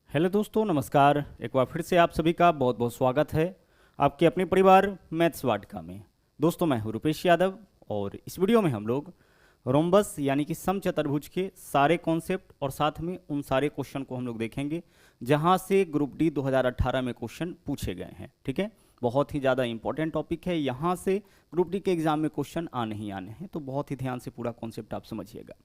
Hello दोस्तों, नमस्कार। एक बार फिर से आप सभी का बहुत बहुत स्वागत है आपके अपने परिवार मैथ्स वाटिका में। दोस्तों, मैं हूं रुपेश यादव और इस वीडियो में हम लोग रोम्बस यानी कि समचतुर्भुज के सारे कॉन्सेप्ट और साथ में उन सारे क्वेश्चन को हम लोग देखेंगे जहां से ग्रुप डी 2018 में क्वेश्चन पूछे गए हैं। ठीक है, बहुत ही ज़्यादा इंपॉर्टेंट टॉपिक है। यहाँ से ग्रुप डी के एग्जाम में क्वेश्चन आने ही आने हैं, तो बहुत ही ध्यान से पूरा कॉन्सेप्ट आप समझिएगा।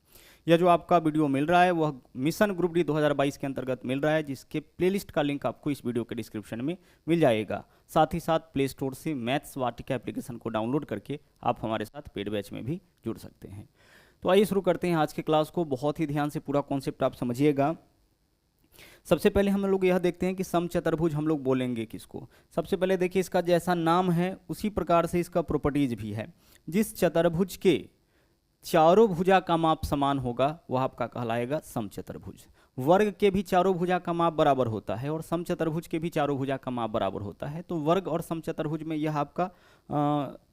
यह जो आपका वीडियो मिल रहा है वह मिशन ग्रुप डी 2022 के अंतर्गत मिल रहा है, जिसके प्लेलिस्ट का लिंक आपको इस वीडियो के डिस्क्रिप्शन में मिल जाएगा। साथ ही साथ प्ले स्टोर से मैथ्स वाटिका एप्लीकेशन को डाउनलोड करके आप हमारे साथ पेड बैच में भी जुड़ सकते हैं। तो आइए शुरू करते हैं आज के क्लास को। बहुत ही ध्यान से पूरा कॉन्सेप्ट आप समझिएगा। सबसे पहले हम लोग यह देखते हैं कि समचतुर्भुज हम लोग बोलेंगे किसको। सबसे पहले देखिए, इसका जैसा नाम है उसी प्रकार से इसका प्रॉपर्टीज भी है। जिस चतुर्भुज के चारों भुजा का माप समान होगा वह आपका कहलाएगा समचतुर्भुज। वर्ग के भी चारों भुजा का माप बराबर होता है और समचतुर्भुज के भी चारों भुजा का माप बराबर होता है। तो वर्ग और समचतुर्भुज में यह आपका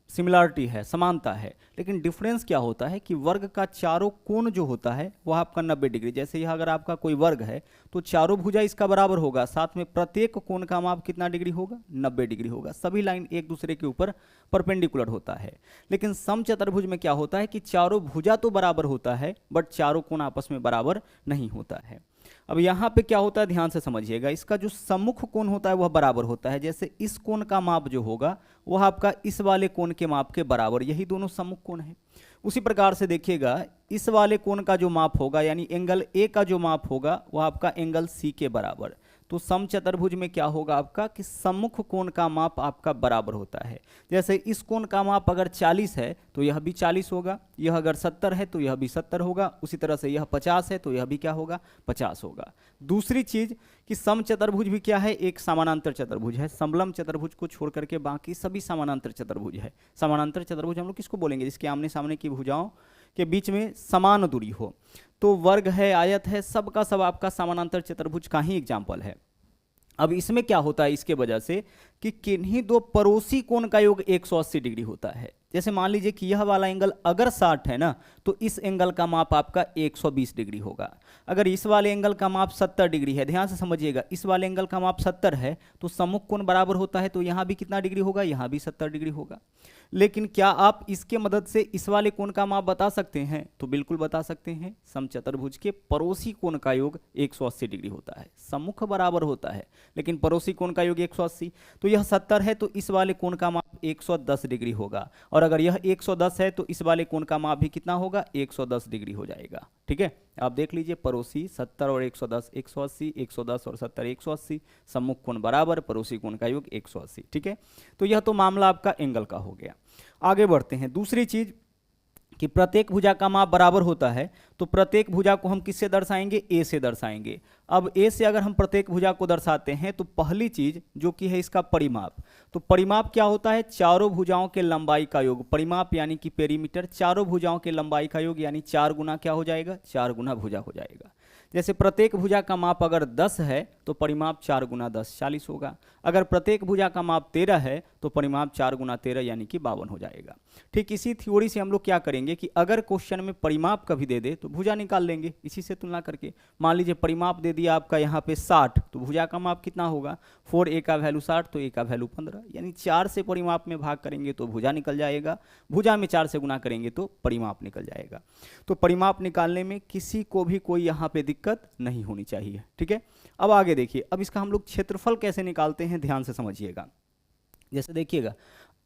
सिमिलरिटी है, समानता है। लेकिन डिफरेंस क्या होता है कि वर्ग का चारों कोण जो होता है वह आपका 90 डिग्री। जैसे यह अगर आपका कोई वर्ग है तो चारों भुजा इसका बराबर होगा, साथ में प्रत्येक कोण का माप कितना डिग्री होगा? 90 डिग्री होगा। सभी लाइन एक दूसरे के ऊपर परपेंडिकुलर होता है। लेकिन समचतुर्भुज में क्या होता है कि चारों भुजा तो बराबर होता है बट चारों कोण आपस में बराबर नहीं होता है। अब यहाँ पे क्या होता है, ध्यान से समझिएगा। इसका जो सम्मुख कोण होता है वह बराबर होता है। जैसे इस कोण का माप जो होगा वह आपका इस वाले कोण के माप के बराबर, यही दोनों सम्मुख कोण है। उसी प्रकार से देखिएगा, इस वाले कोण का जो माप होगा यानी एंगल ए का जो माप होगा वह आपका एंगल सी के बराबर। तो समचतुर्भुज में क्या होगा आपका कि सम्मुख कोण का माप आपका बराबर होता है। जैसे इस कोण का माप अगर 40 है तो यह भी 40 होगा, यह अगर 70 है तो यह भी 70 होगा, उसी तरह से यह 50 है तो यह भी क्या होगा? 50 होगा। दूसरी चीज कि समचतुर्भुज भी क्या है? एक समानांतर चतुर्भुज है। समलंब चतुर्भुज को छोड़ करके बाकी सभी समानांतर चतुर्भुज है। समानांतर चतुर्भुज हम लोग किसको बोलेंगे? जिसके आमने सामने की भुजाओं के बीच में समान दूरी हो। तो वर्ग है, आयत है, सब का सब आपका समानांतर चतुर्भुज का ही एग्जाम्पल है। अब इसमें क्या होता है इसके वजह से कि किन्हीं दो पड़ोसी कोण का योग 180 डिग्री होता है। जैसे मान लीजिए कि यह वाला एंगल अगर 60 है ना तो इस एंगल का माप आपका 120 डिग्री होगा। अगर इस वाले एंगल का माप 70 डिग्री है, ध्यान से समझिएगा, इस वाले एंगल का माप 70 है तो सम्मुख कोण बराबर होता है, तो यहाँ भी कितना डिग्री होगा? यहाँ भी 70 डिग्री होगा। लेकिन क्या आप इसके मदद से इस वाले कोण का माप बता सकते हैं? तो बिल्कुल बता सकते हैं। समचतुर्भुज के पड़ोसी कोण का योग 180 डिग्री होता है। सम्मुख बराबर होता है लेकिन पड़ोसी कोण का योग 180। तो यह 70 है तो इस वाले कोण का माप 110 डिग्री होगा, और अगर यह 110 है तो इस वाले कोण का माप भी कितना होगा? 110 डिग्री हो जाएगा। ठीक है, आप देख लीजिए, पड़ोसी 70 और 110 180, 110 और 70 180, सम्मुख कोण बराबर, पड़ोसी कोण का योग 180। ठीक है, तो यह तो मामला आपका एंगल का हो गया। आगे बढ़ते हैं। दूसरी चीज कि प्रत्येक भुजा का माप बराबर होता है, तो प्रत्येक भुजा को हम किससे दर्शाएंगे? ए से दर्शाएंगे। अब ए से अगर हम प्रत्येक भुजा को दर्शाते हैं तो पहली चीज जो कि है इसका परिमाप। तो परिमाप क्या होता है? चारों भुजाओं के लंबाई का योग। परिमाप यानी कि पेरीमीटर, चारों भुजाओं के लंबाई का योग, यानी 4 गुना क्या हो जाएगा? 4 गुना भुजा हो जाएगा। जैसे प्रत्येक भुजा का माप अगर 10 है तो परिमाप 4 गुना 10 40 होगा। अगर प्रत्येक भुजा का माप 13 है तो परिमाप 4 गुना 13 यानी कि 52 हो जाएगा। ठीक इसी थ्योरी से हम लोग क्या करेंगे कि अगर क्वेश्चन में परिमाप कभी दे दे तो भुजा निकाल लेंगे इसी से तुलना करके। मान लीजिए परिमाप दे दिया आपका यहाँ पे 60, तो भुजा का माप कितना होगा? 4 ए का वैल्यू 60 तो ए का वैल्यू 15, यानी 4 से परिमाप में भाग करेंगे तो भुजा निकल जाएगा, भुजा में 4 से गुना करेंगे तो परिमाप निकल जाएगा। तो परिमाप निकालने में किसी को भी कोई यहाँ पे दिक्कत नहीं होनी चाहिए। ठीक है, अब आगे देखिए। अब इसका हम लोग क्षेत्रफल कैसे निकालते हैं, ध्यान से समझिएगा। जैसे देखिएगा,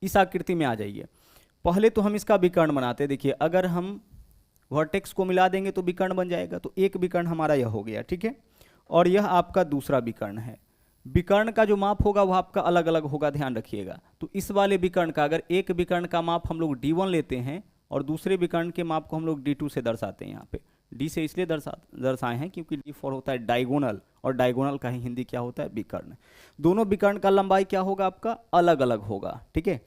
इस आकृति में आ जाइए। पहले तो हम इसका विकर्ण बनाते हैं। देखिए, अगर हम वर्टेक्स को मिला देंगे तो विकर्ण बन जाएगा। तो एक विकर्ण हमारा यह हो गया। ठीक है, और यह आपका दूसरा विकर्ण है। विकर्ण का जो माप होगा वह आपका अलग अलग होगा, ध्यान रखिएगा। तो इस वाले विकर्ण का, अगर एक विकर्ण का माप हम लोग D1 लेते हैं और दूसरे विकर्ण के माप को हम लोग D2 से दर्शाते हैं। यहाँ पे डी से इसलिए दर्शाए हैं क्योंकि D4 होता है डायगोनल, और डायगोनल का ही हिंदी क्या होता है? विकर्ण। दोनों विकर्ण का लंबाई क्या होगा आपका? अलग अलग होगा। ठीक है,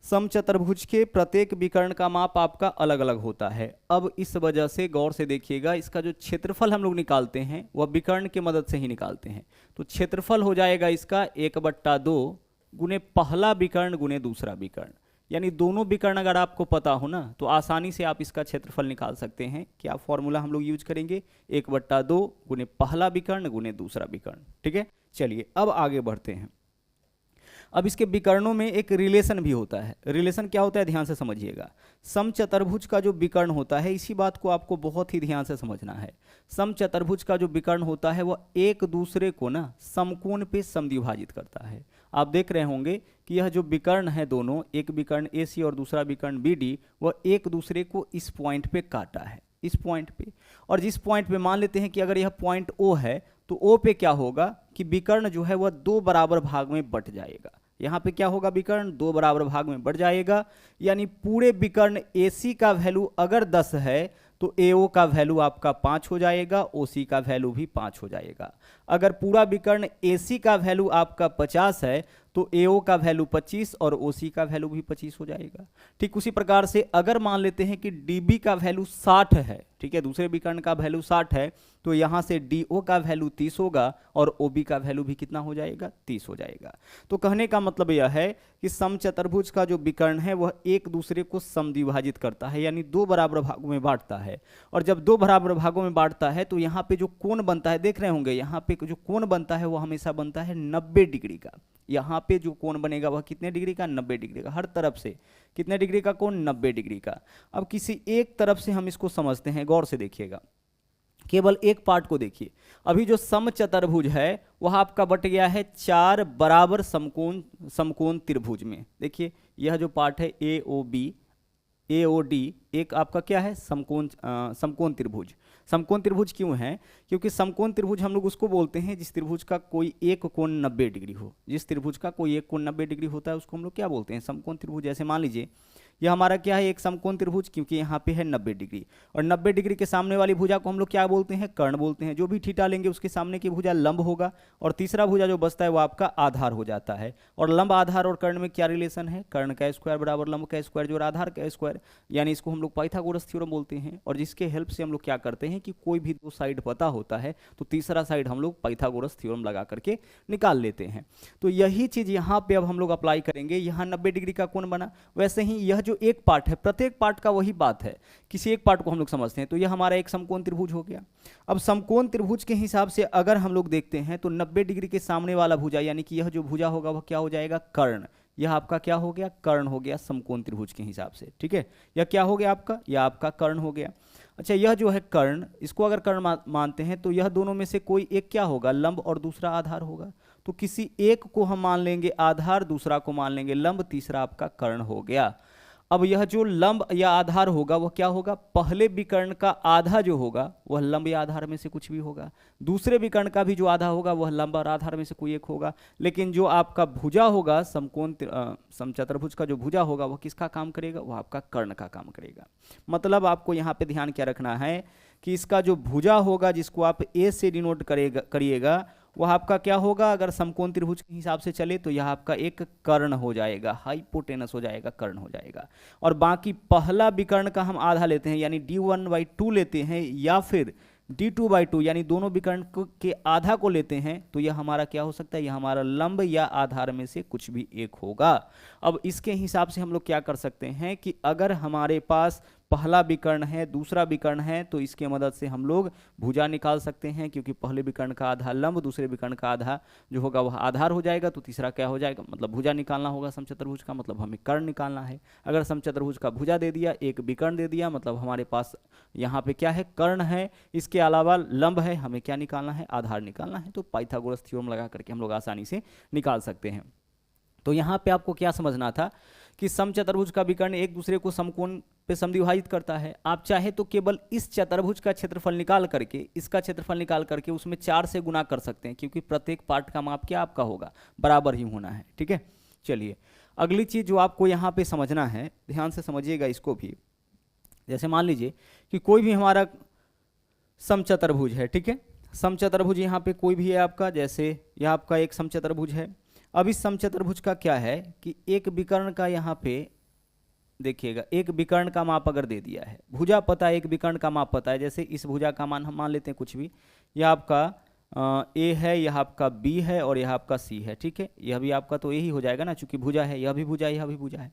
समचतुर्भुज के प्रत्येक विकर्ण का माप आपका अलग अलग होता है। अब इस वजह से गौर से देखिएगा, इसका जो क्षेत्रफल हम लोग निकालते हैं वह विकर्ण की मदद से ही निकालते हैं। तो क्षेत्रफल हो जाएगा इसका 1/2 गुने पहला विकर्ण गुने दूसरा विकर्ण, यानी दोनों विकर्ण अगर आपको पता हो ना तो आसानी से आप इसका क्षेत्रफल निकाल सकते हैं। क्या फॉर्मूला हम लोग यूज करेंगे, 1/2 गुने पहला विकर्ण गुने दूसरा विकर्ण। ठीक है, चलिए अब आगे बढ़ते हैं। अब इसके विकर्णों में एक रिलेशन भी होता है। रिलेशन क्या होता है, ध्यान से समझिएगा। समचतुर्भुज का जो विकर्ण होता है, इसी बात को आपको बहुत ही ध्यान से समझना है। समचतुर्भुज का जो विकर्ण होता है वह एक दूसरे को ना समकोण पे समद्विभाजित करता है। आप देख रहे होंगे कि यह जो विकर्ण है दोनों, एक विकर्ण AC और दूसरा विकर्ण BD, वह एक दूसरे को इस पॉइंट पे काटा है, इस पॉइंट पे। और जिस पॉइंट पे मान लेते हैं कि अगर यह पॉइंट O है तो O पे क्या होगा कि विकर्ण जो है वह 2 बराबर भाग में बट जाएगा। यहाँ पे क्या होगा, विकर्ण 2 बराबर भाग में बढ़ जाएगा। यानी पूरे विकर्ण AC का वैल्यू अगर 10 है तो AO का वैल्यू आपका 5 हो जाएगा, OC का वैल्यू भी 5 हो जाएगा। अगर पूरा विकर्ण AC का वैल्यू आपका 50 है तो AO का वैल्यू 25 और OC का वैल्यू भी 25 हो जाएगा। ठीक उसी प्रकार से अगर मान लेते हैं कि DB का वैल्यू 60 है, ठीक है, दूसरे विकर्ण का वैल्यू 60 है, तो यहाँ से DO का वैल्यू 30 होगा और OB का वैल्यू भी कितना हो जाएगा, 30 हो जाएगा। तो कहने का मतलब यह है कि समचतुर्भुज का जो विकर्ण है वह एक दूसरे को समद्विभाजित करता है, यानी 2 बराबर भागों में बांटता है। और जब 2 बराबर भागों में बांटता है तो यहाँ पे जो कोण बनता है, देख रहे होंगे यहाँ पे जो कोण बनता है वह हमेशा बनता है 90 डिग्री का। यहाँ पे जो कोण बनेगा वह कितने डिग्री का, 90 डिग्री का। हर तरफ से कितने डिग्री का कोण, 90 डिग्री का। अब किसी एक तरफ से हम इसको समझते हैं, गौर से देखिएगा, केवल एक पार्ट को देखिए। अभी जो समचतुर्भुज है वह आपका बट गया है 4 बराबर समकोण त्रिभुज में। देखिए यह जो पार्ट है AOB AOD एक आपका क्या है, समकोण त्रिभुज। समकोण त्रिभुज क्यों है, क्योंकि समकोण त्रिभुज हम लोग उसको बोलते हैं जिस त्रिभुज का कोई एक कोण 90 डिग्री हो। जिस त्रिभुज का कोई एक कोण 90 डिग्री होता है उसको हम लोग क्या बोलते हैं, समकोण त्रिभुज। जैसे मान लीजिए यह हमारा क्या है, एक समकोण त्रिभुज, क्योंकि यहाँ पे है 90 डिग्री और 90 डिग्री के सामने वाली भुजा को हम लोग क्या बोलते हैं, कर्ण बोलते हैं। जो भी थीटा लेंगे उसके सामने की भुजा लंब होगा और तीसरा भुजा जो बचता है वो आपका आधार हो जाता है। और लंब, आधार और कर्ण में क्या रिलेशन है, कर्ण का स्क्वायर बराबर लंब का स्क्वायर जो आधार का स्क्वायर, यानी इसको हम लोग पाइथागोरस थ्योरम बोलते हैं। और जिसके हेल्प से हम लोग क्या करते हैं कि कोई भी 2 साइड पता होता है तो तीसरा साइड हम लोग पाइथागोरस थ्योरम लगा करके निकाल लेते हैं। तो यही चीज यहाँ पे अब हम लोग अप्लाई करेंगे। यहाँ 90 डिग्री का कोण बना, वैसे ही यह जो एक पार्ट है, प्रत्येक पार्ट का वही बात है, किसी एक पार्ट को हम लोग समझते हैं। तो यह हमारा एक समकोण त्रिभुज हो गया। अब समकोण त्रिभुज के हिसाब से अगर हम लोग देखते हैं तो 90 डिग्री के सामने वाला भुजा, यानी कि यह जो भुजा होगा वह क्या हो जाएगा, कर्ण। यह आपका क्या हो गया, कर्ण हो गया समकोण त्रिभुज के हिसाब से। ठीक है, यह क्या हो गया आपका, यह आपका कर्ण हो गया। अच्छा, यह जो है कर्ण, इसको अगर कर्ण मानते हैं तो यह दोनों में से कोई एक क्या होगा, लंब और दूसरा आधार होगा। तो किसी एक को हम मान लेंगे आधार, दूसरा को मान लेंगे लंब, तीसरा आपका कर्ण हो गया। अब यह जो लंब या आधार होगा वह क्या होगा, पहले विकर्ण का आधा जो होगा वह लंब या आधार में से कुछ भी होगा, दूसरे विकर्ण का भी जो आधा होगा वह लंब और आधार में से कोई एक होगा। लेकिन जो आपका भुजा होगा, समचतुर्भुज का जो भुजा होगा वह किसका काम करेगा, वह आपका कर्ण का काम करेगा। मतलब आपको यहाँ पे ध्यान क्या रखना है कि इसका जो भुजा होगा जिसको आप A से डिनोट करिएगा वह आपका क्या होगा, अगर समकोण त्रिभुज के हिसाब से चले तो यह आपका एक कर्ण हो जाएगा, हाइपोटेनस हो जाएगा, कर्ण हो जाएगा। और बाकी पहला विकर्ण का हम आधा लेते हैं यानी D1/2 लेते हैं, या फिर D2/2 यानी दोनों विकर्ण के आधा को लेते हैं, तो यह हमारा क्या हो सकता है, यह हमारा लंब या आधार में से कुछ भी एक होगा। अब इसके हिसाब से हम लोग क्या कर सकते हैं कि अगर हमारे पास पहला विकर्ण है, दूसरा विकर्ण है, तो इसके मदद से हम लोग भुजा निकाल सकते हैं, क्योंकि पहले विकर्ण का आधा लंब, दूसरे विकर्ण का आधा जो होगा वह आधार हो जाएगा, तो तीसरा क्या हो जाएगा, मतलब भुजा निकालना होगा समचतुर्भुज का, मतलब हमें कर्ण निकालना है। अगर समचतुर्भुज का भुजा दे दिया, एक विकर्ण दे दिया, मतलब हमारे पास यहाँ पे क्या है, कर्ण है, इसके अलावा लंब है, हमें क्या निकालना है, आधार निकालना है। तो पाइथागोरस थ्योरम लगा करके हम लोग आसानी से निकाल सकते हैं। तो यहाँ पे आपको क्या समझना था कि समचतुर्भुज का विकर्ण एक दूसरे को समकोण पे समद्विभाजित करता है। आप चाहे तो केवल इस चतुर्भुज का क्षेत्रफल निकाल करके, इसका क्षेत्रफल निकाल करके उसमें 4 से गुना कर सकते हैं, क्योंकि प्रत्येक पार्ट का माप क्या आपका होगा, बराबर ही होना है। ठीक है, चलिए अगली चीज जो आपको यहाँ पे समझना है, ध्यान से समझिएगा इसको भी। जैसे मान लीजिए कि कोई भी हमारा समचतुर्भुज है, ठीक है, समचतुर्भुज यहाँ पे कोई भी है आपका, जैसे यह आपका एक समचतुर्भुज है। अब इस समचतुर्भुज का क्या है कि एक विकर्ण का यहाँ पे देखिएगा, एक विकर्ण का माप अगर दे दिया है, भुजा पता है, एक विकर्ण का माप पता है। जैसे इस भुजा का मान हम मान लेते हैं कुछ भी, यह आपका A है, यह आपका B है और यह आपका C है। ठीक है, यह भी आपका तो यही हो जाएगा ना, चूंकि भुजा है, यह भी भुजा है, यह भी भुजा है।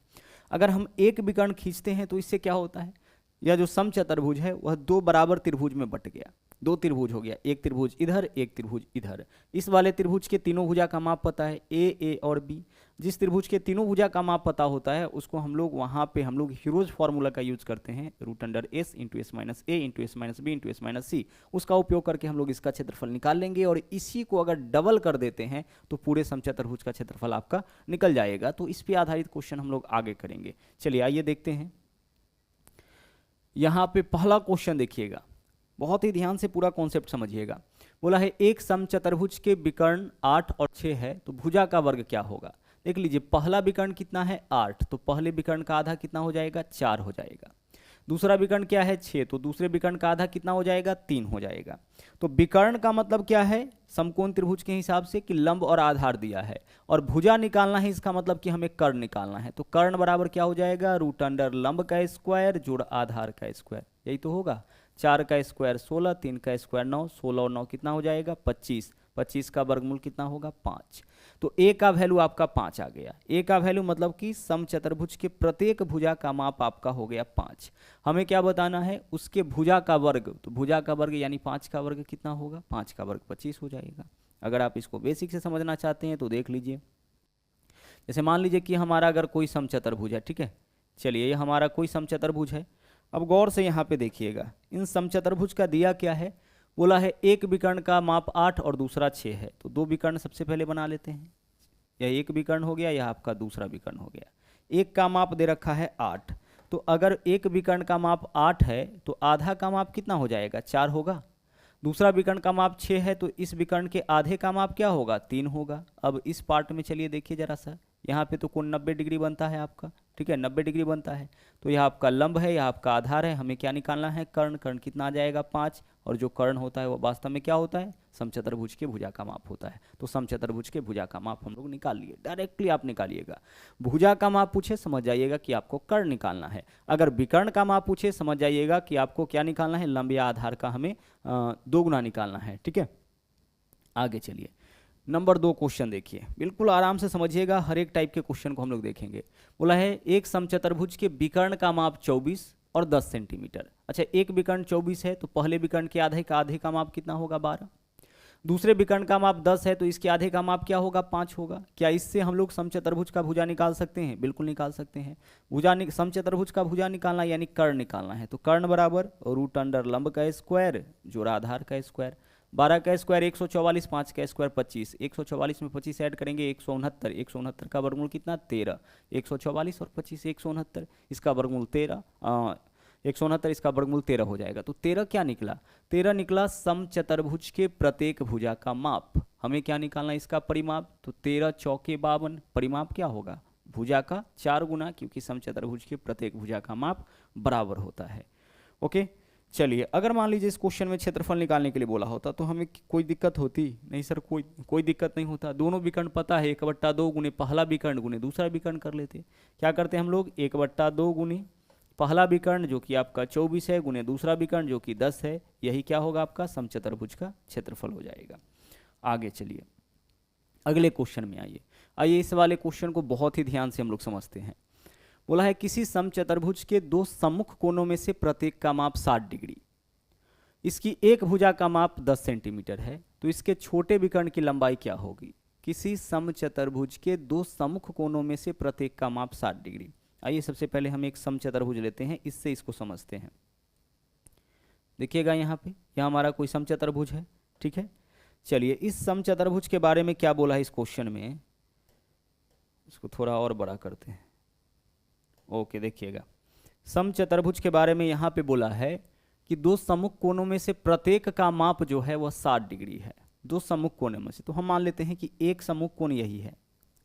अगर हम एक विकर्ण खींचते हैं तो इससे क्या होता है, यह जो समचतुर्भुज है वह दो बराबर त्रिभुज में बट गया, दो त्रिभुज हो गया, एक त्रिभुज इधर एक त्रिभुज इधर। इस वाले त्रिभुज के तीनों भुजा का माप पता है, ए और बी। जिस त्रिभुज के तीनों भुजा का माप पता होता है उसको हम लोग वहाँ पे हम लोग हीरोज फार्मूला का यूज करते हैं, √S into S minus A into S minus B into S minus C. उसका उपयोग करके हम लोग इसका क्षेत्रफल निकाल लेंगे और इसी को अगर डबल कर देते हैं तो पूरे समचतुर्भुज का क्षेत्रफल आपका निकल जाएगा। तो इस पर आधारित क्वेश्चन हम लोग आगे करेंगे। चलिए आइए देखते हैं। यहाँ पे पहला क्वेश्चन देखिएगा, बहुत ही ध्यान से पूरा कॉन्सेप्ट समझिएगा। बोला है एक समचतुर्भुज के विकर्ण 8 और 6 है तो भुजा का वर्ग क्या होगा। देख लीजिए, पहला विकर्ण कितना है 8, तो पहले विकर्ण का आधा कितना हो जाएगा 4 हो जाएगा। दूसरा विकर्ण क्या है 6, तो दूसरे विकर्ण का आधा कितना हो जाएगा 3 हो जाएगा। तो विकर्ण का मतलब क्या है, समकोण त्रिभुज के हिसाब से कि लंब और आधार दिया है, और भुजा निकालना है, इसका मतलब कि हमें कर्ण निकालना है। तो कर्ण बराबर क्या हो जाएगा, √ लंब का स्क्वायर जोड़ आधार का स्क्वायर, यही तो होगा। 4 का स्क्वायर 16, 3 का स्क्वायर 9, 16 और 9 कितना हो जाएगा 25, 25 का वर्गमूल कितना होगा 5। तो ए का वैल्यू आपका 5 आ गया। ए का वैल्यू मतलब कि समचतुर्भुज के प्रत्येक भुजा का माप आपका हो गया 5। हमें क्या बताना है, उसके भुजा का वर्ग। तो भुजा का वर्ग यानी 5 का वर्ग कितना होगा, 5 का वर्ग 25 हो जाएगा। अगर आप इसको बेसिक से समझना चाहते हैं तो देख लीजिए, जैसे मान लीजिए कि हमारा अगर कोई समचतुर्भुज है, ठीक है, चलिए ये हमारा कोई समचतुर्भुज है। अब गौर से यहाँ पे देखिएगा, इन समचतुर्भुज का दिया क्या है, बोला है एक विकर्ण का माप 8 और दूसरा 6 है। तो दो विकर्ण सबसे पहले बना लेते हैं, यह एक विकर्ण हो गया, यह आपका दूसरा विकर्ण हो गया। एक का माप दे रखा है 8, तो अगर एक विकर्ण का माप 8 है तो आधा का माप कितना हो जाएगा 4 होगा। दूसरा विकर्ण का माप 6 है तो इस विकर्ण के आधे का माप क्या होगा 3 होगा। अब इस पार्ट में चलिए देखिए जरा सा, यहाँ पे तो कोण 90 डिग्री बनता है आपका, ठीक है, 90 डिग्री बनता है। तो यह आपका लंब है, यह आपका आधार है, हमें क्या निकालना है कर्ण। कर्ण कितना आ जाएगा 5, और जो कर्ण होता है वो वास्तव में क्या होता है, समचतुर्भुज के भुजा का माप होता है। तो समचतुर्भुज के भुजा का माप हम लोग निकाल लिए, डायरेक्टली आप निकालिएगा। भुजा का माप पूछे समझ जाइएगा कि आपको कर्ण निकालना है, अगर विकर्ण का माप पूछे समझ जाइएगा कि आपको क्या निकालना है, लंब या आधार का हमें 2 गुना निकालना है, ठीक है। आगे चलिए, नंबर 2 क्वेश्चन देखिए, बिल्कुल आराम से समझिएगा, हर एक टाइप के क्वेश्चन को हम लोग देखेंगे। बोला है एक समचतुर्भुज के विकर्ण का माप 24 और 10 सेंटीमीटर। अच्छा, एक विकर्ण 24 है तो पहले विकर्ण के आधे का माप कितना होगा 12। दूसरे विकर्ण का माप 10 है तो इसके आधे का माप क्या होगा 5 होगा। क्या इससे हम लोग समचतुर्भुज का भुजा निकाल सकते हैं, बिल्कुल निकाल सकते हैं। समचतुर्भुज का भुजा निकालना यानी कर्ण निकालना है, तो कर्ण बराबर √ लंब का स्क्वायर जोड़ आधार का स्क्वायर। 12 का स्क्वायर 144, 5 का स्क्वायर 25, 144 में 25 ऐड करेंगे 169, 169 का वर्गमूल कितना 13, 144 और 25 169, इसका वर्गमूल 13, 169 इसका वर्गमूल 13 हो जाएगा। तो 13 क्या निकला, 13 निकला समचतुर्भुज के प्रत्येक भुजा का माप। हमें क्या निकालना इसका परिमाप, तो 13 चौके 52, परिमाप क्या होगा भुजा का 4 गुना, क्योंकि समचतुर्भुज के प्रत्येक भुजा का माप बराबर होता है। ओके, चलिए अगर मान लीजिए इस क्वेश्चन में क्षेत्रफल निकालने के लिए बोला होता तो हमें कोई दिक्कत होती नहीं सर, कोई दिक्कत नहीं होता। दोनों विकर्ण पता है, 1/2 गुने पहला विकर्ण गुने दूसरा विकर्ण कर लेते। क्या करते हैं हम लोग, 1/2 गुने पहला विकर्ण जो कि आपका 24 है गुने दूसरा विकर्ण जो कि 10 है, यही क्या होगा आपका समचतुर्भुज का क्षेत्रफल हो जाएगा। आगे चलिए अगले क्वेश्चन में आइए इस वाले क्वेश्चन को बहुत ही ध्यान से हम लोग समझते हैं। बोला है किसी समचतुर्भुज के दो सम्मुख कोनों में से प्रत्येक का माप 60 डिग्री, इसकी एक भुजा का माप 10 सेंटीमीटर है, तो इसके छोटे विकर्ण की लंबाई क्या होगी। किसी समचतुर्भुज के दो सम्मुख कोनों में से प्रत्येक का माप 60 डिग्री। आइए सबसे पहले हम एक समचतुर्भुज लेते हैं, इससे इसको समझते हैं। देखिएगा यहाँ पे, यहाँ हमारा कोई समचतुर्भुज है, ठीक है। चलिए इस समचतुर्भुज के बारे में क्या बोला है इस क्वेश्चन में, इसको थोड़ा और बड़ा करते हैं। ओके, देखिएगा समचतुर्भुज के बारे में यहाँ पे बोला है कि दो सम्मुख कोनों में से प्रत्येक का माप जो है वह 60 डिग्री है। दो सम्मुख कोनों में से, तो हम मान लेते हैं कि एक सम्मुख कोण यही है,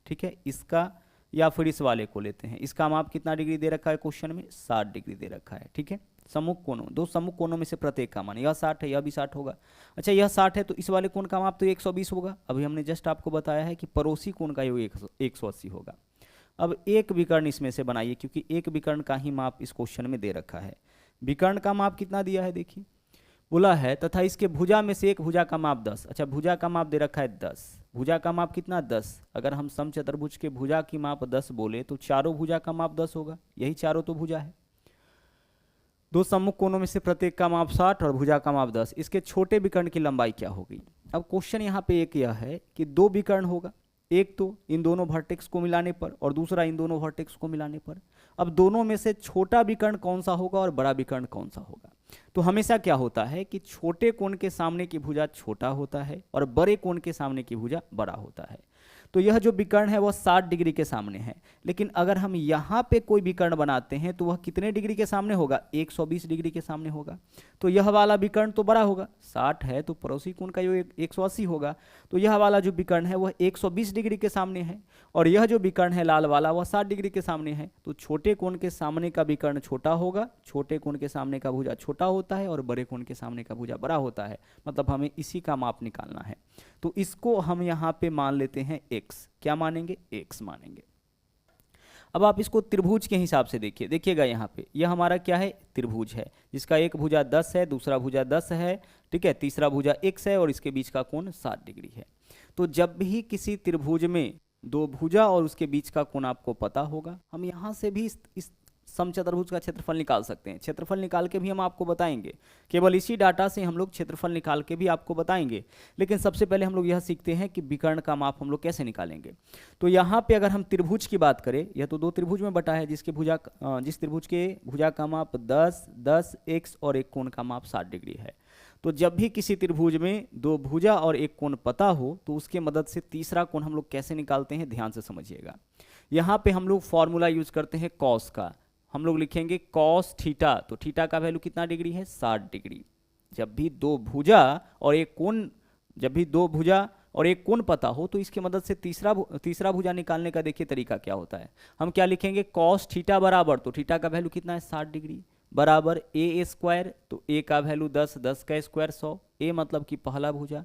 ठीक है, इसका या फिर इस वाले को लेते हैं। इसका माप कितना डिग्री दे रखा है क्वेश्चन में, 60 डिग्री दे रखा है, ठीक है। सम्मुख कोनों, दो सम्मुख कोनों में से प्रत्येक का मान, यह 60 है, यह भी 60 होगा। अच्छा, यह 60 है तो इस वाले कोण का माप तो 120 होगा। अभी हमने जस्ट आपको बताया है कि पड़ोसी कोण का योग 180 होगा। अब एक विकर्ण इसमें से बनाइए, क्योंकि एक विकर्ण का ही माप इस क्वेश्चन में दे रखा है। विकर्ण का माप कितना दिया है देखिए, बोला है तथा इसके भुजा में से एक भुजा का माप 10। अच्छा, भुजा का माप दे रखा है 10, भुजा का माप कितना 10। अगर हम समचतुर्भुज के भुजा की माप 10 बोले तो चारों भुजा का माप 10 होगा, यही चारों तो भुजा है। दो सम्मुख कोनों में से प्रत्येक का माप 60 और भुजा का माप 10। इसके छोटे विकर्ण की लंबाई क्या होगी। अब क्वेश्चन यहाँ पे एक यह है कि दो विकर्ण होगा, एक तो इन दोनों वर्टेक्स को मिलाने पर और दूसरा इन दोनों वर्टेक्स को मिलाने पर। अब दोनों में से छोटा विकर्ण कौन सा होगा और बड़ा विकर्ण कौन सा होगा। तो हमेशा क्या होता है कि छोटे कोण के सामने की भुजा छोटा होता है और बड़े कोण के सामने की भुजा बड़ा होता है। तो यह जो विकर्ण है वह 60 डिग्री के सामने है, लेकिन अगर हम यहाँ पे कोई विकर्ण बनाते हैं तो वह कितने डिग्री के सामने होगा, 120 डिग्री के सामने होगा। तो यह वाला विकर्ण तो बड़ा होगा, 60 है तो पड़ोसी कोण का योग 180 होगा। तो यह वाला जो विकर्ण है वह 120 डिग्री के सामने है और यह जो विकर्ण है लाल वाला वह 60 डिग्री के सामने है। तो छोटे कोण के सामने का विकर्ण छोटा होगा, छोटे कोण के सामने का भुजा छोटा होता है और बड़े कोण के सामने का भुजा बड़ा होता है। मतलब हमें इसी का माप निकालना है। तो इसको हम यहाँ पे मान लेते हैं x। क्या मानेंगे, x मानेंगे। अब आप इसको त्रिभुज के हिसाब से देखिए, देखिएगा यहाँ पे यह हमारा क्या है, त्रिभुज है जिसका एक भुजा 10 है, दूसरा भुजा 10 है, ठीक है, तीसरा भुजा x है और इसके बीच का कोण 60 डिग्री है। तो जब भी किसी त्रिभुज में दो भुजा और उसके बीच का कोण आपको पता होगा, हम यहाँ से भी इस समचतुर्भुज का क्षेत्रफल निकाल सकते हैं। क्षेत्रफल निकाल के भी हम आपको बताएंगे, केवल इसी डाटा से हम लोग क्षेत्रफल निकाल के भी आपको बताएंगे। लेकिन सबसे पहले हम लोग यह सीखते हैं कि विकर्ण का माप हम लोग कैसे निकालेंगे। तो यहाँ पे अगर हम त्रिभुज की बात करें, यह तो दो त्रिभुज में बटा है जिस त्रिभुज के भुजा का माप 10, 10, x और एक कोण का माप 60 डिग्री है। तो जब भी किसी त्रिभुज में दो भुजा और एक कोण पता हो तो उसके मदद से तीसरा कोण हम लोग कैसे निकालते हैं, ध्यान से समझिएगा। यहाँ पे हम लोग फॉर्मूला यूज करते हैं कॉस का। हम लोग लिखेंगे कॉस थीटा, तो थीटा का वैल्यू कितना डिग्री है, 60 डिग्री। जब भी दो भुजा और एक कोण पता हो तो इसकी मदद से तीसरा भुजा निकालने का देखिए तरीका क्या होता है। हम क्या लिखेंगे, कॉस थीटा बराबर, तो थीटा का वैल्यू कितना है 60 डिग्री, बराबर ए स्क्वायर, तो ए का वैल्यू 10, 10 का स्क्वायर 100, ए मतलब कि पहला भुजा,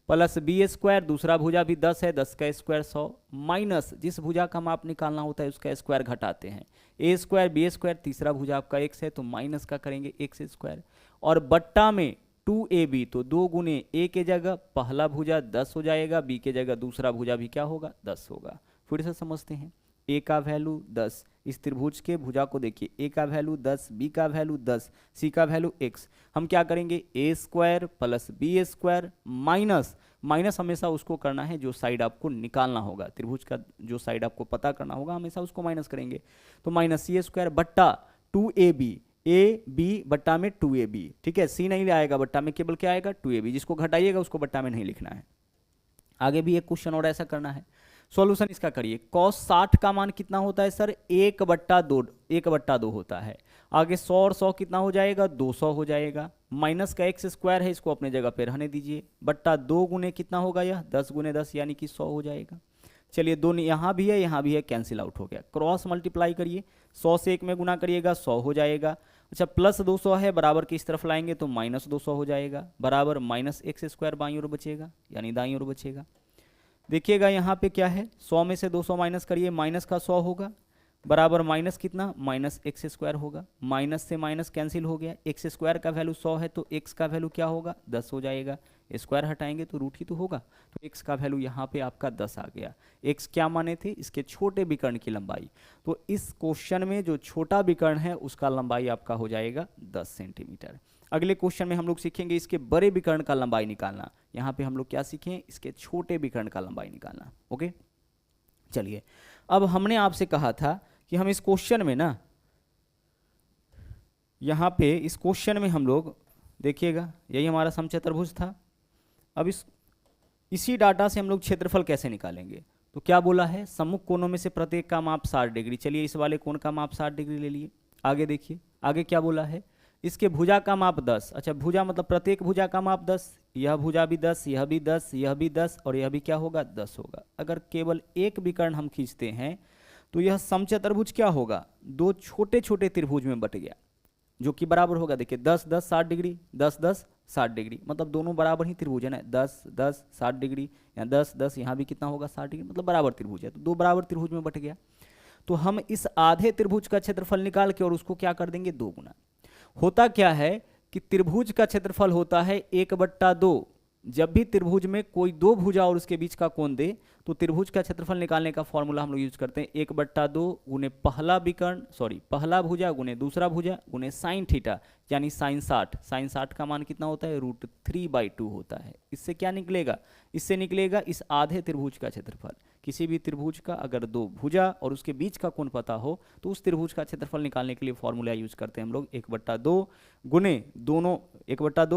प्लस बी स्क्वायर, दूसरा भुजा भी 10 है, 10 का स्क्वायर 100, माइनस जिस भुजा का माप निकालना होता है उसका स्क्वायर घटाते हैं, ए स्क्वायर बी स्क्वायर, तीसरा भुजा आपका x है तो माइनस का करेंगे x स्क्वायर, और बट्टा में 2ab, तो 2 गुने a के जगह पहला भुजा 10 हो जाएगा, b के जगह दूसरा भुजा भी क्या होगा, 10 होगा। फिर से समझते हैं, a का वैल्यू 10, इस त्रिभुज के भुजा को देखिए, a का वैल्यू 10, b का वैल्यू 10, c का वैल्यू x। हम क्या करेंगे, a square plus b square minus हमेशा उसको करना है जो साइड आपको निकालना होगा, त्रिभुज का जो साइड आपको पता करना होगा हमेशा उसको माइनस करेंगे। तो माइनस सी स्क्वायर बट्टा 2ab, ए बी बट्टा में 2ab, ठीक है, सी नहीं आएगा बट्टा में, केवल क्या आएगा 2ab, जिसको घटाइएगा उसको बट्टा में नहीं लिखना है। आगे भी एक क्वेश्चन और ऐसा करना है। सॉल्यूशन इसका करिए, cos 60 का मान कितना होता है सर, 1/2 होता है। आगे 100 और 100 कितना हो जाएगा, 200 हो जाएगा, माइनस का x स्क्वायर है, इसको अपने जगह पे रहने दीजिए, बट्टा 2 गुने कितना होगा, यह 10 गुने 10 यानी कि 100 हो जाएगा। चलिए दोनों यहाँ भी है, कैंसिल आउट हो गया। क्रॉस मल्टीप्लाई करिए, 100 से 1 में गुना करिएगा 100 हो जाएगा। अच्छा, प्लस 200 है, बराबर की इस तरफ लाएंगे तो माइनस 200 हो जाएगा, बराबर माइनस x स्क्वायर बाईं ओर बचेगा, यानी दाईं ओर बचेगा। देखिएगा यहाँ पे क्या है, 100 में से 200 माइनस करिए, माइनस का 100 होगा, बराबर माइनस कितना, माइनस एक्स स्क्वायर होगा, माइनस से माइनस कैंसिल हो गया, एक्स स्क्वायर का वैल्यू 100 है तो एक्स का वैल्यू क्या होगा, 10 हो जाएगा, स्क्वायर हटाएंगे तो रूट ही तो होगा, तो एक्स का वैल्यू यहाँ पे आपका 10 आ गया। एक्स क्या माने थे, इसके छोटे विकर्ण की लंबाई। तो इस क्वेश्चन में जो छोटा विकर्ण है उसका लंबाई आपका हो जाएगा 10 सेंटीमीटर। अगले क्वेश्चन में हम लोग सीखेंगे इसके बड़े विकर्ण का लंबाई निकालना। यहाँ पे हम लोग क्या सीखें, इसके छोटे विकर्ण का लंबाई निकालना। ओके, चलिए अब हमने आपसे कहा था कि हम इस क्वेश्चन में ना, यहाँ पे इस क्वेश्चन में हम लोग देखिएगा, यही हमारा समचतुर्भुज था। अब इसी डाटा से हम लोग क्षेत्रफल कैसे निकालेंगे। तो क्या बोला है, सम्मुख कोणों में से प्रत्येक का माप 60 डिग्री। चलिए इस वाले कोण का माप 60 डिग्री ले लिए। आगे देखिए, आगे क्या बोला है, इसके भुजा का माप 10। अच्छा, भुजा मतलब प्रत्येक भुजा का माप 10, यह भुजा भी 10, यह भी 10, यह भी 10 और यह भी क्या होगा, 10 होगा। अगर केवल एक विकर्ण हम खींचते हैं तो यह समचतुर्भुज क्या होगा, दो छोटे छोटे त्रिभुज में बट गया, जो कि बराबर होगा। देखिए 10 10 60 डिग्री, 10 10 60 डिग्री, मतलब दोनों बराबर ही त्रिभुज है ना, 10 10 60 डिग्री, या 10 10 यहाँ भी कितना होगा 60 डिग्री, मतलब बराबर त्रिभुज है, तो दो बराबर त्रिभुज में बट गया। तो हम इस आधे त्रिभुज का क्षेत्रफल निकाल के और उसको क्या कर देंगे, 2 गुना। होता क्या है कि त्रिभुज का क्षेत्रफल होता है 1/2। जब भी त्रिभुज में कोई दो भुजा और उसके बीच का कोण दे तो त्रिभुज का क्षेत्रफल निकालने का फॉर्मूला हम लोग यूज करते हैं 1/2 गुने पहला भुजा गुने दूसरा भुजा गुने साइन थीटा यानी साइन 60 का मान कितना होता है √3/2 होता है। इससे क्या निकलेगा, इससे निकलेगा इस आधे त्रिभुज का क्षेत्रफल। किसी भी त्रिभुज का अगर दो भुजा और उसके बीच का कोण पता हो तो उस त्रिभुज का क्षेत्रफल निकालने के लिए फॉर्मूला यूज करते हैं हम लोग 1/2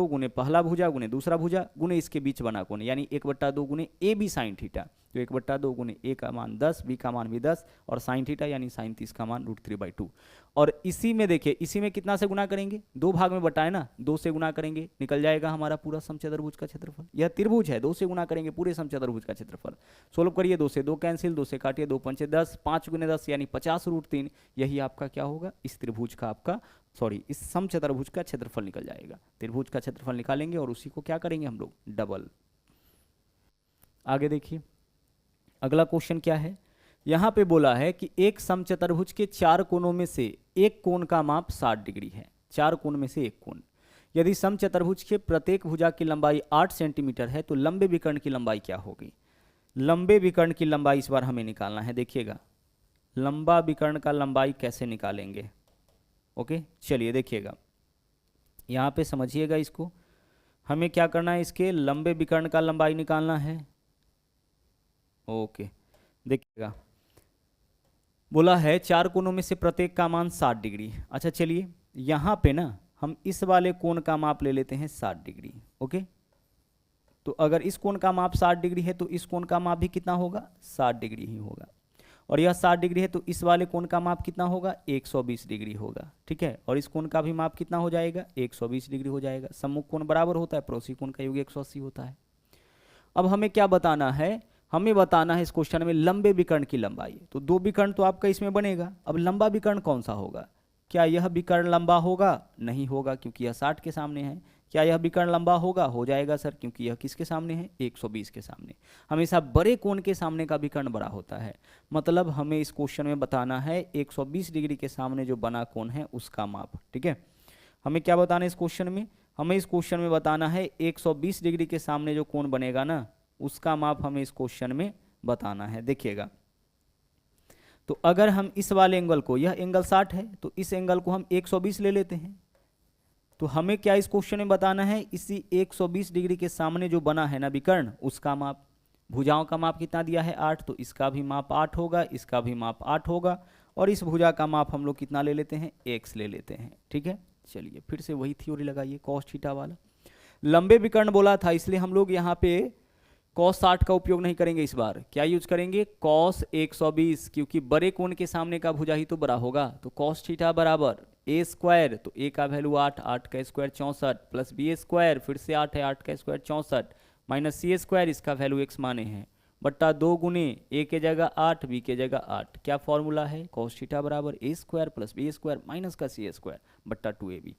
गुने पहला भुजा गुने दूसरा भुजा गुने इसके बीच बना कोण यानी 1/2 गुने ए बी साइन थीटा। तो 1/2 गुने ए का मान 10, बी का मान भी 10 और साइन थीटा यानी साइन 30 का मान √3/2। और इसी में देखिए, इसी में कितना से गुना करेंगे, दो भाग में बटा है ना, 2 से गुना करेंगे निकल जाएगा हमारा पूरा समचतुर्भुज का क्षेत्रफल। यह त्रिभुज है, 2 से गुना करेंगे पूरे समचतुर्भुज का क्षेत्रफल। सोल्व करिए, 2 से 2 कैंसिल, 2 से काटिए, 2 पंचे 10, 5 गुने 10 यानी 50√3। यही आपका क्या होगा, इस त्रिभुज का इस समचतुर्भुज का क्षेत्रफल निकल जाएगा। त्रिभुज का क्षेत्रफल निकालेंगे और उसी को क्या करेंगे हम लोग डबल। आगे देखिए अगला क्वेश्चन क्या है, यहां पे बोला है कि एक समचतुर्भुज के 4 कोणों में से एक कोण का माप 60 डिग्री है। 4 कोण में से एक कोण, यदि समचतुर्भुज के प्रत्येक भुजा की लंबाई 8 सेंटीमीटर है तो लंबे विकर्ण की लंबाई क्या होगी। लंबे विकर्ण की लंबाई इस बार हमें निकालना है। देखिएगा लंबा विकर्ण का लंबाई कैसे निकालेंगे। ओके चलिए देखिएगा, यहाँ पे समझिएगा इसको, हमें क्या करना है, इसके लंबे विकर्ण का लंबाई निकालना है। ओके देखिएगा बोला है 4 कोणों में से प्रत्येक का मान 60 डिग्री। अच्छा चलिए यहाँ पे ना हम इस वाले कोण का माप ले लेते हैं 60 डिग्री। ओके तो अगर इस कोण का माप 60 डिग्री है तो इस कोण का माप भी कितना होगा 60 डिग्री ही होगा। और यह 60 डिग्री है तो इस वाले कोण का माप कितना होगा 120 डिग्री होगा। ठीक है, और इस कोण का भी माप कितना हो जाएगा 120 डिग्री हो जाएगा। सम्मुख कोण बराबर होता है, पड़ोसी कोण का योग 180 होता है। अब हमें क्या बताना है, हमें बताना है इस क्वेश्चन में लंबे विकर्ण की लंबाई। तो दो विकर्ण तो आपका इसमें बनेगा, अब लंबा विकर्ण कौन सा होगा, क्या यह विकर्ण लंबा होगा, नहीं होगा क्योंकि यह 60 के सामने है। क्या यह विकर्ण लंबा होगा, हो जाएगा सर क्योंकि यह किसके सामने है 120 के सामने। हमेशा बड़े कोण के सामने का विकर्ण बड़ा होता है, मतलब हमें इस क्वेश्चन में बताना है 120 डिग्री के सामने जो बना कोण है उसका माप। ठीक है, हमें क्या बताना है इस क्वेश्चन में, हमें इस क्वेश्चन में बताना है 120 डिग्री के सामने जो कोण बनेगा ना उसका माप हमें इस क्वेश्चन में बताना है। देखिएगा तो अगर हम इस वाले एंगल को, यह एंगल 60 है तो इस एंगल को हम 120 ले लेते हैं, तो हमें क्या इस क्वेश्चन में बताना है, इसी 120 डिग्री के सामने जो बना है ना विकर्ण उसका माप। भुजाओं का माप कितना दिया है 8, तो इसका भी माप 8 होगा, इसका भी माप 8 होगा, और इस भुजा का माप हम लोग कितना ले लेते हैं x ले लेते हैं। ठीक है, चलिए फिर से वही थ्योरी लगाइए cos थीटा वाला। लंबे विकर्ण बोला था इसलिए हम लोग यहाँ पे cos 60 का उपयोग नहीं करेंगे, इस बार क्या यूज करेंगे cos 120, क्योंकि बड़े कोण के सामने का भुजा ही तो बड़ा होगा। तो cos थीटा बराबर a स्क्वायर, तो a का वैल्यू 8, 8 का स्क्वायर 64 प्लस b स्क्वायर, फिर से 8 है 8 का स्क्वायर 64 माइनस c स्क्वायर, इसका वैल्यू x माने हैं, बट्टा 2 गुने a के जगह 8 b के जगह 8। क्या फॉर्मूला है, cos थीटा बराबर a square plus b square minus का c स्क्वायर बट्टा 2ab।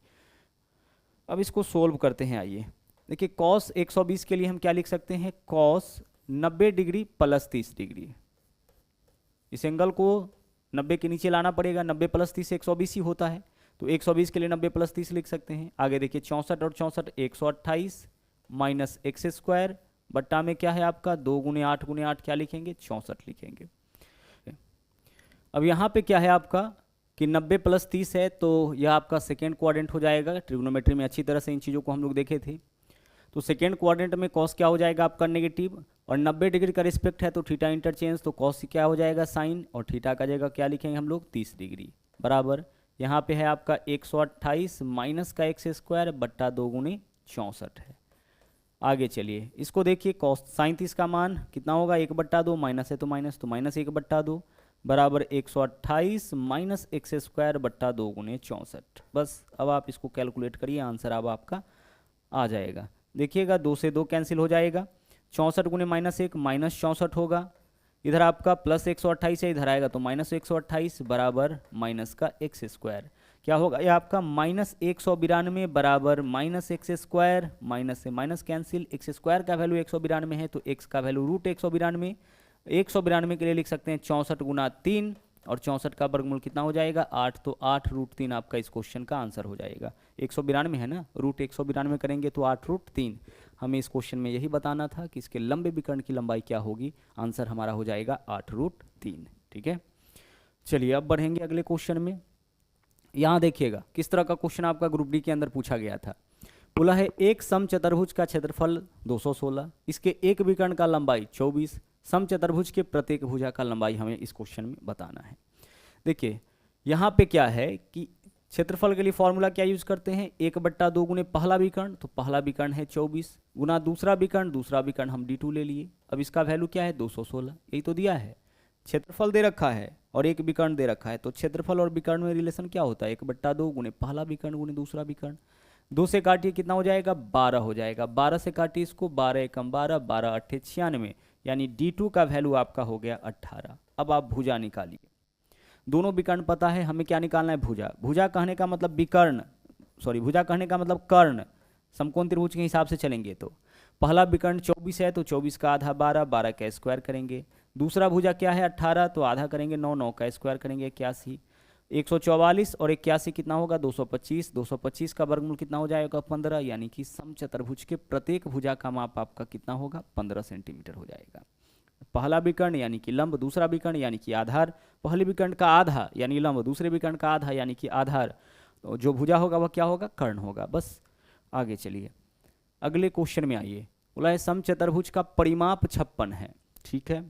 अब इसको सोल्व करते हैं। आइए देखिए cos 120 के लिए हम क्या लिख सकते हैं, cos 90 डिग्री प्लस 30 डिग्री। इस एंगल को 90 के नीचे लाना पड़ेगा, 90 प्लस 30 120 ही होता है, तो 120 के लिए 90 प्लस 30 लिख सकते हैं। आगे देखिए 64 और 64 128 माइनस एक्स स्क्वायर बट्टा में क्या है आपका 2 गुने 8 क्या लिखेंगे 64 लिखेंगे। अब यहाँ पे क्या है आपका कि 90 प्लस 30 है तो यह आपका सेकेंड क्वाड्रेंट हो जाएगा। ट्रिग्नोमेट्री में अच्छी तरह से इन चीज़ों को हम लोग देखे थे। तो सेकेंड क्वाड्रेंट में कॉस क्या हो जाएगा आपका नेगेटिव, और 90 डिग्री का रिस्पेक्ट है तो थीटा इंटरचेंज, तो कॉस क्या हो जाएगा साइन, और थीटा का जगह क्या लिखेंगे हम लोग 30 डिग्री बराबर। यहाँ पे है आपका 128 माइनस का एक्स स्क्वायर बट्टा 2 गुने 64 है। आगे चलिए इसको देखिए, कॉस साइन 30 का मान कितना होगा 1/2, माइनस है तो माइनस 1/2 बराबर 128 माइनस एक्स स्क्वायर बट्टा 2 गुने 64। बस अब आप इसको कैलकुलेट करिए, आंसर अब आपका आ जाएगा। देखिएगा 2 से 2 कैंसिल हो जाएगा, 64 गुने -1 माइनस 64 होगा, इधर आपका प्लस 128 है, इधर आएगा तो माइनस 128 बराबर माइनस का एक्स स्क्वायर। क्या होगा ये आपका माइनस 192 बराबर माइनस एक्स स्क्वायर, माइनस से माइनस कैंसिल, एक्स स्क्वायर का वैल्यू 192 है तो एक्स का वैल्यू √192। 192 के लिए लिख सकते हैं 64 गुना 3 और 64 का वर्गमूल कितना हो जाएगा 8, तो 8√3 आपका इस क्वेश्चन का आंसर हो जाएगा। 192 है ना, रूट 192 करेंगे तो 8√3। हमें इस क्वेश्चन में यही बताना था कि इसके लंबे विकर्ण की लंबाई क्या होगी, आंसर हमारा हो जाएगा 8√3। ठीक है, चलिए अब बढ़ेंगे अगले क्वेश्चन में। यहाँ देखिएगा किस तरह का क्वेश्चन आपका ग्रुप डी के अंदर पूछा गया था। बोला है एक समचतुर्भुज का क्षेत्रफल 216, इसके एक विकर्ण का लंबाई 24, समचतुर्भुज के प्रत्येक भुजा का लंबाई हमें इस क्वेश्चन में बताना है। देखिए यहाँ पे क्या है कि क्षेत्रफल के लिए फॉर्मूला क्या यूज करते हैं, 1/2 गुने पहला विकर्ण, तो पहला विकर्ण है 24 गुना दूसरा विकर्ण हम d2 ले लिए। अब इसका वैल्यू क्या है 216, यही तो दिया है। क्षेत्रफल दे रखा है और एक विकर्ण दे रखा है, तो क्षेत्रफल और विकर्ण में रिलेशन क्या होता है 1/2 गुने पहला विकर्ण गुने दूसरा विकर्ण। 2 से काटिए कितना हो जाएगा 12 हो जाएगा, 12 से काटिए इसको 12 एकम 12, 12 अट्ठे 96, यानी d2 का वैल्यू आपका हो गया 18। अब आप भुजा निकालिए, दोनों विकर्ण पता है, हमें क्या निकालना है भुजा। भुजा कहने का मतलब विकर्ण, भुजा कहने का मतलब कर्ण, समकोण त्रिभुज के हिसाब से चलेंगे तो पहला विकर्ण 24 है तो 24 का आधा 12, 12 का स्क्वायर करेंगे। दूसरा भुजा क्या है 18, तो आधा करेंगे 9, 9 का स्क्वायर करेंगे 81, 144 और 81 कितना होगा 225, 225 का वर्गमूल कितना हो जाएगा 15, यानी कि समचतुर्भुज के प्रत्येक भुजा का माप आपका कितना होगा 15 सेंटीमीटर हो जाएगा। पहला विकर्ण यानी कि लंब, दूसरा विकर्ण यानी कि आधार, पहले विकर्ण का आधा यानी लंब, दूसरे विकर्ण का आधा यानी कि आधार, तो जो भुजा होगा वह क्या होगा कर्ण होगा। बस आगे चलिए अगले क्वेश्चन में आइए। बोला है समचतुर्भुज का परिमाप 56 है। ठीक है,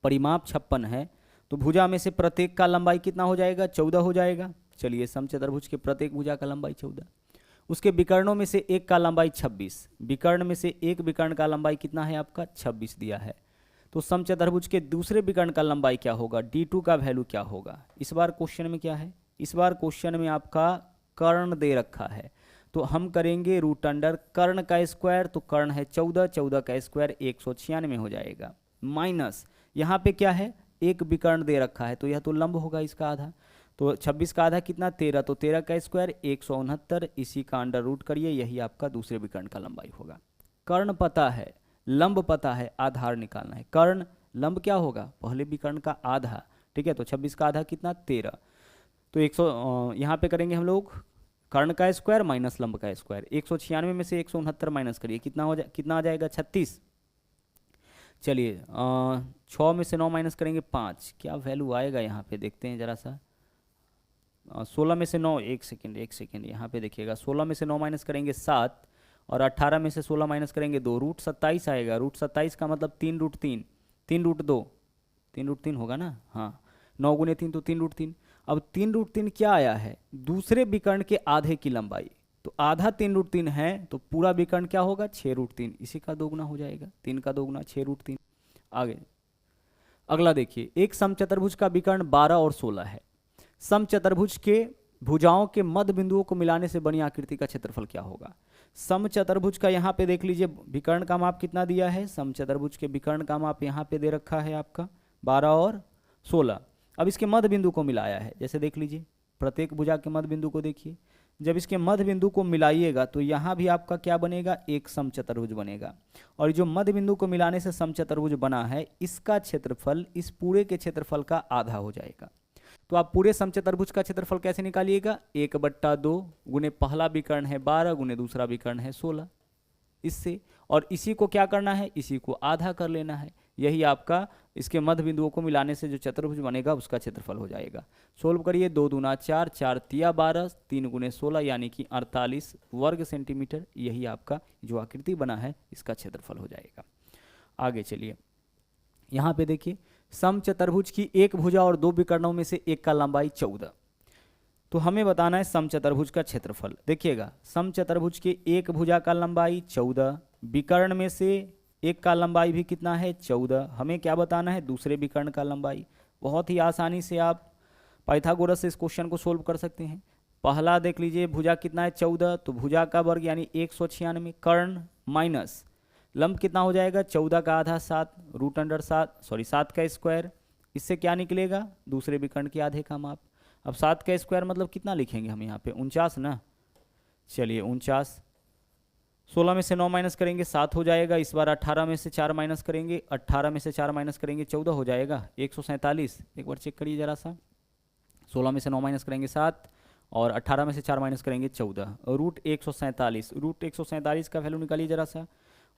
परिमाप 56 है तो भुजा में से प्रत्येक का लंबाई कितना हो जाएगा 14 हो जाएगा। चलिए समचतुर्भुज के प्रत्येक भुजा का लंबाई 14, उसके विकर्णों में से एक का लंबाई 26, विकर्ण में से एक विकर्ण का लंबाई कितना है आपका 26 दिया है, तो समचतुर्भुज के दूसरे विकर्ण का लंबाई क्या होगा d2 का वैल्यू क्या होगा। इस बार क्वेश्चन में क्या है, इस बार क्वेश्चन में आपका कर्ण दे रखा है, तो हम करेंगे रूट अंडर कर्ण का स्क्वायर, तो कर्ण है 14, 14 का स्क्वायर 196 हो जाएगा, माइनस यहाँ पे क्या है एक विकर्ण दे रखा है, तो यह तो लंब होगा इसका आधा, तो 26 का आधा कितना 13, तो 13 का स्क्वायर 169, इसी का अंडर रूट करिए, यही आपका दूसरे विकर्ण का लंबाई होगा। कर्ण पता है, लंब पता है, आधार निकालना है। कर्ण लंब क्या होगा पहले विकर्ण का आधा, ठीक है, तो 26 का आधा कितना 13, तो 100 यहाँ पे करेंगे हम लोग कर्ण का स्क्वायर माइनस लंब का स्क्वायर, 196 में से 169 माइनस करिए कितना आ जाएगा 36। चलिए 6 में से 9 माइनस करेंगे 5, क्या वैल्यू आएगा यहाँ पे देखते हैं जरा सा। 16 में से 9, एक सेकेंड यहाँ पे देखिएगा, 16 में से 9 माइनस करेंगे 7 और 18 में से 16 माइनस करेंगे 2, रूट 27 आएगा। रूट 27 का मतलब 3√3, 3√2, 3√3 होगा ना, हाँ 9 गुने 3 तो 3√3। अब 3√3 क्या आया है दूसरे विकर्ण के आधे की लंबाई, तो आधा 3√3 है तो पूरा विकर्ण क्या होगा 6√3, इसी का दोगुना हो जाएगा, 3 का दोगुना 6√3। आगे अगला देखिए, एक समचतुर्भुज का विकर्ण 12 और 16 है, समचतुर्भुज के भुजाओं के मध्य बिंदुओं को मिलाने से बनी आकृति का क्षेत्रफल क्या होगा। समचतुर्भुज का यहाँ पे देख लीजिए विकर्ण का माप कितना दिया है, समचतुर्भुज के विकर्ण का माप यहाँ पे दे रखा है आपका 12 और 16। अब इसके मध्य बिंदु को मिलाया है, जैसे देख लीजिए प्रत्येक भुजा के मध्य बिंदु को देखिए, जब इसके मध्य बिंदु को मिलाइएगा तो यहाँ भी आपका क्या बनेगा एक समचतुर्भुज बनेगा, और जो मध्य बिंदु को मिलाने से समचतुर्भुज बना है इसका क्षेत्रफल इस पूरे के क्षेत्रफल का आधा हो जाएगा। तो आप पूरे समचतुर्भुज का क्षेत्रफल कैसे निकालिएगा 1/2 गुने पहला विकर्ण है 12 गुने दूसरा विकर्ण है 16, इससे, और इसी को क्या करना है इसी को आधा कर लेना है, यही आपका इसके मध्य बिंदुओं को मिलाने से जो चतुर्भुज बनेगा उसका क्षेत्रफल हो जाएगा। सोल्व करिए, 2 दूना 4, 4 तिया 12, 3 गुने 16 यानी कि 48 वर्ग सेंटीमीटर, यही आपका जो आकृति बना है इसका क्षेत्रफल हो जाएगा। आगे चलिए यहाँ पे देखिए, समचतुर्भुज की एक भुजा और 2 विकर्णों में से एक का लंबाई 14, तो हमें बताना है समचतुर्भुज का क्षेत्रफल। देखिएगा समचतुर्भुज के एक भुजा का लंबाई 14, विकर्ण में से एक का लंबाई भी कितना है 14, हमें क्या बताना है दूसरे विकर्ण का लंबाई। बहुत ही आसानी से आप पाइथागोरस से इस क्वेश्चन को सोल्व कर सकते हैं। पहला देख लीजिए भुजा कितना है 14, तो भुजा का वर्ग यानी 196, कर्ण माइनस लंब कितना हो जाएगा 14 का आधा 7, रूट अंडर 7 का स्क्वायर, इससे क्या निकलेगा दूसरे विकर्ण के आधे का माप। अब 7 का स्क्वायर मतलब कितना लिखेंगे हम यहाँ पे 49 ना, चलिए 49 16 में से 9 माइनस करेंगे 7 हो जाएगा। इस बार 18 में से 4 माइनस करेंगे, 18 में से 4 माइनस करेंगे 14 हो जाएगा। 147, एक बार चेक करिए जरा सा। 16 में से 9 माइनस करेंगे 7 और 18 में से 4 माइनस करेंगे 14। रूट 147, रूट 147 का वैल्यू निकालिए जरा सा।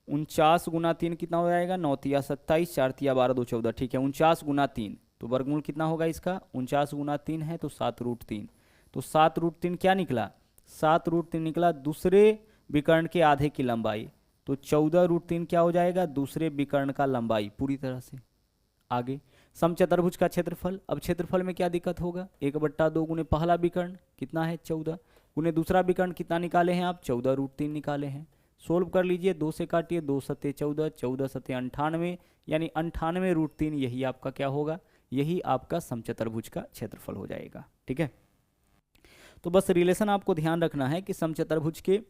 49 गुना 3 कितना हो जाएगा? 9 तिया 27, 4 तिया 12, 2 14। ठीक है, 49 गुना 3 तो वर्गमूल कितना होगा इसका? 49 गुना 3 है तो 7 रूट 3। तो 7 रूट 3 क्या निकला? 7 रूट 3 निकला दूसरे विकर्ण के आधे की लंबाई। तो 14 रूट 3 क्या हो जाएगा? दूसरे विकर्ण का लंबाई पूरी तरह से। आगे समचतुर्भुज का क्षेत्रफल। अब क्षेत्रफल में क्या दिक्कत होगा? 1/2 गुने पहला विकर्ण कितना है? 14 गुने दूसरा विकर्ण कितना निकाले हैं आप? 14 रूट 3 निकाले हैं। सोल्व कर लीजिए, 2 से काटिए, 2 सत्ते 14, 14 सत्ते 98, यानी 98 रूट 3 यही आपका क्या होगा? यही आपका समचतुर्भुज का क्षेत्रफल हो जाएगा। ठीक है, तो बस रिलेशन आपको ध्यान रखना है कि समचतुर्भुज के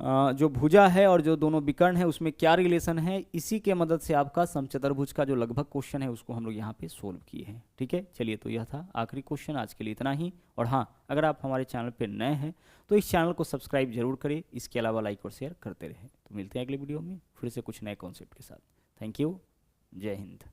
जो भुजा है और जो दोनों विकर्ण है उसमें क्या रिलेशन है। इसी के मदद से आपका समचतुर्भुज का जो लगभग क्वेश्चन है उसको हम लोग यहाँ पे सोल्व किए हैं। ठीक है, चलिए तो यह था आखिरी क्वेश्चन, आज के लिए इतना ही। और हाँ, अगर आप हमारे चैनल पे नए हैं तो इस चैनल को सब्सक्राइब जरूर करें, इसके अलावा लाइक और शेयर करते रहें। तो मिलते हैं अगले वीडियो में फिर से कुछ नए कॉन्सेप्ट के साथ। थैंक यू, जय हिंद।